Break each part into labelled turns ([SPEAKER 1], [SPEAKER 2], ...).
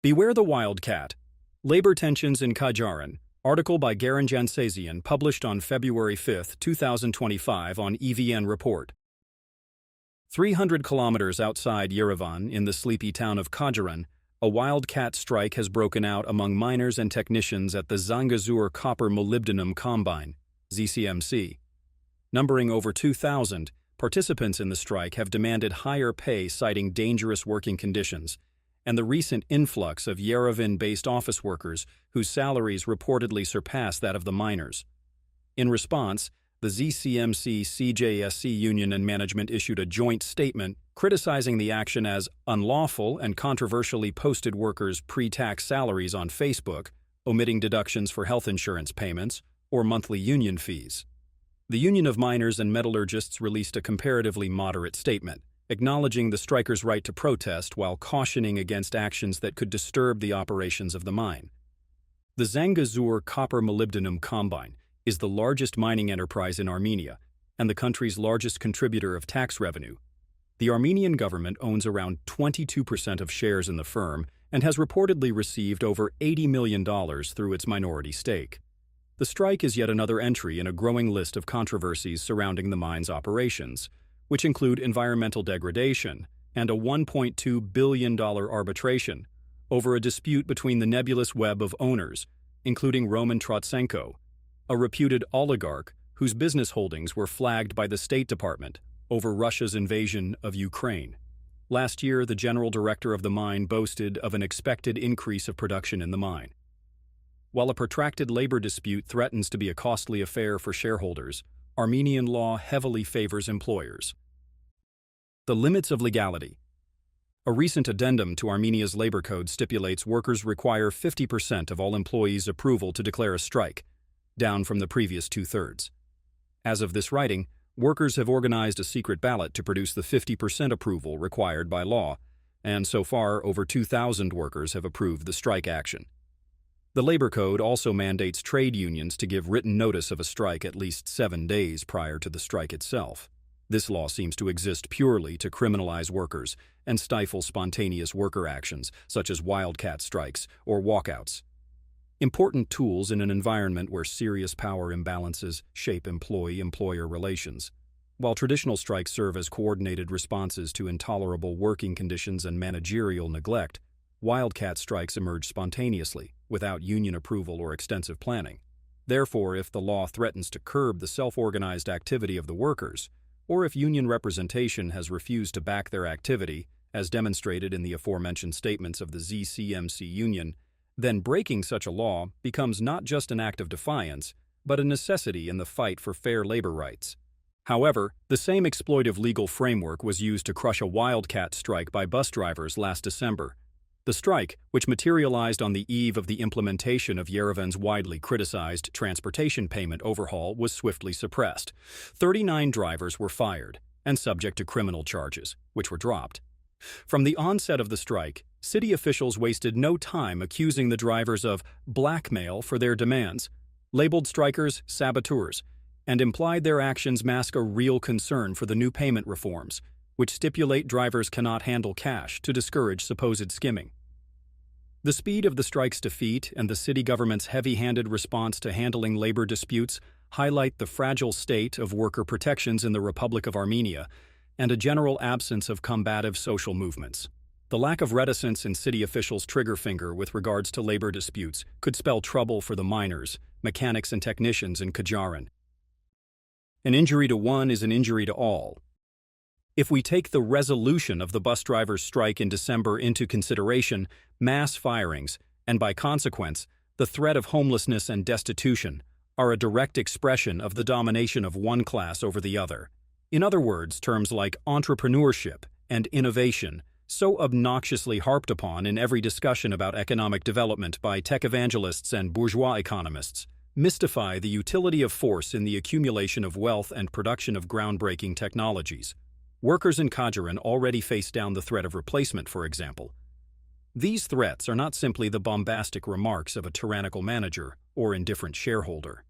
[SPEAKER 1] Beware the Wildcat. Labor Tensions in Kajaran. Article by Kajaran Jansazian published on February 5, 2025 on EVN Report. 300 kilometers outside Yerevan, in the sleepy town of Kajaran, a wildcat strike has broken out among miners and technicians at the Zangezur Copper-Molybdenum Combine, ZCMC. Numbering over 2,000, participants in the strike have demanded higher pay, citing dangerous working conditions and the recent influx of Yerevan-based office workers whose salaries reportedly surpass that of the miners. In response, the ZCMC CJSC union and management issued a joint statement criticizing the action as unlawful and controversially posted workers' pre-tax salaries on Facebook, omitting deductions for health insurance payments or monthly union fees. The Union of Miners and Metallurgists released a comparatively moderate statement, acknowledging the strikers' right to protest while cautioning against actions that could disturb the operations of the mine. The Zangezur Copper-Molybdenum Combine is the largest mining enterprise in Armenia and the country's largest contributor of tax revenue. The Armenian government owns around 22% of shares in the firm and has reportedly received over $80 million through its minority stake. The strike is yet another entry in a growing list of controversies surrounding the mine's operations, which include environmental degradation and a $1.2 billion arbitration over a dispute between the nebulous web of owners, including Roman Trotsenko, a reputed oligarch whose business holdings were flagged by the State Department over Russia's invasion of Ukraine. Last year, the general director of the mine boasted of an expected increase of production in the mine. While a protracted labor dispute threatens to be a costly affair for shareholders, Armenian law heavily favors employers. The limits of legality. A recent addendum to Armenia's labor code stipulates workers require 50% of all employees' approval to declare a strike, down from the previous 2/3. As of this writing, workers have organized a secret ballot to produce the 50% approval required by law, and so far over 2,000 workers have approved the strike action. The labor code also mandates trade unions to give written notice of a strike at least 7 days prior to the strike itself. This law seems to exist purely to criminalize workers and stifle spontaneous worker actions, such as wildcat strikes or walkouts. Important tools in an environment where serious power imbalances shape employee-employer relations. While traditional strikes serve as coordinated responses to intolerable working conditions and managerial neglect, wildcat strikes emerge spontaneously, without union approval or extensive planning. Therefore, if the law threatens to curb the self-organized activity of the workers, or if union representation has refused to back their activity, as demonstrated in the aforementioned statements of the ZCMC union, then breaking such a law becomes not just an act of defiance, but a necessity in the fight for fair labor rights. However, the same exploitive legal framework was used to crush a wildcat strike by bus drivers last December. The strike, which materialized on the eve of the implementation of Yerevan's widely criticized transportation payment overhaul, was swiftly suppressed. 39 drivers were fired and subject to criminal charges, which were dropped. From the onset of the strike, city officials wasted no time accusing the drivers of blackmail for their demands, labeled strikers saboteurs, and implied their actions mask a real concern for the new payment reforms, which stipulate drivers cannot handle cash to discourage supposed skimming. The speed of the strike's defeat and the city government's heavy-handed response to handling labor disputes highlight the fragile state of worker protections in the Republic of Armenia and a general absence of combative social movements. The lack of reticence in city officials' trigger finger with regards to labor disputes could spell trouble for the miners, mechanics, and technicians in Kajaran. An injury to one is an injury to all. If we take the resolution of the bus drivers' strike in December into consideration, mass firings, and by consequence, the threat of homelessness and destitution, are a direct expression of the domination of one class over the other. In other words, terms like entrepreneurship and innovation, so obnoxiously harped upon in every discussion about economic development by tech evangelists and bourgeois economists, mystify the utility of force in the accumulation of wealth and production of groundbreaking technologies. Workers in Kajaran already face down the threat of replacement, for example. These threats are not simply the bombastic remarks of a tyrannical manager or indifferent shareholder.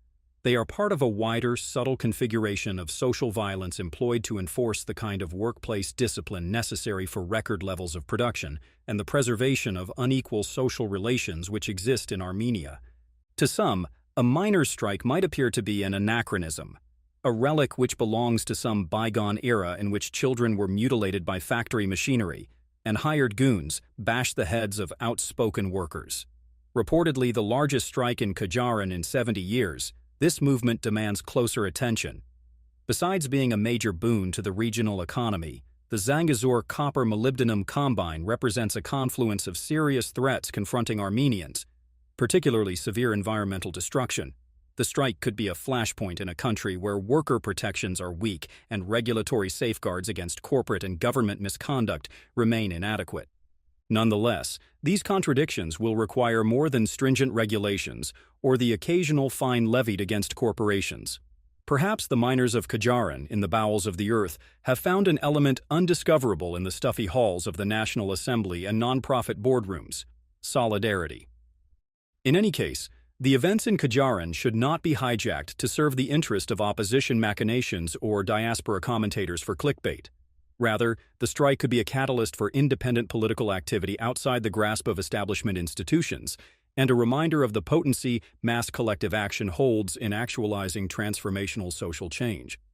[SPEAKER 1] They are part of a wider, subtle configuration of social violence employed to enforce the kind of workplace discipline necessary for record levels of production and the preservation of unequal social relations which exist in Armenia. To some, a miners' strike might appear to be an anachronism, a relic which belongs to some bygone era in which children were mutilated by factory machinery and hired goons bashed the heads of outspoken workers. Reportedly the largest strike in Kajaran in 70 years, this movement demands closer attention. Besides being a major boon to the regional economy, the Zangezur Copper-Molybdenum Combine represents a confluence of serious threats confronting Armenians, particularly severe environmental destruction. The strike could be a flashpoint in a country where worker protections are weak and regulatory safeguards against corporate and government misconduct remain inadequate. Nonetheless, these contradictions will require more than stringent regulations or the occasional fine levied against corporations. Perhaps the miners of Kajaran, in the bowels of the earth, have found an element undiscoverable in the stuffy halls of the National Assembly and nonprofit boardrooms: solidarity. In any case, the events in Kajaran should not be hijacked to serve the interest of opposition machinations or diaspora commentators for clickbait. Rather, the strike could be a catalyst for independent political activity outside the grasp of establishment institutions, and a reminder of the potency mass collective action holds in actualizing transformational social change.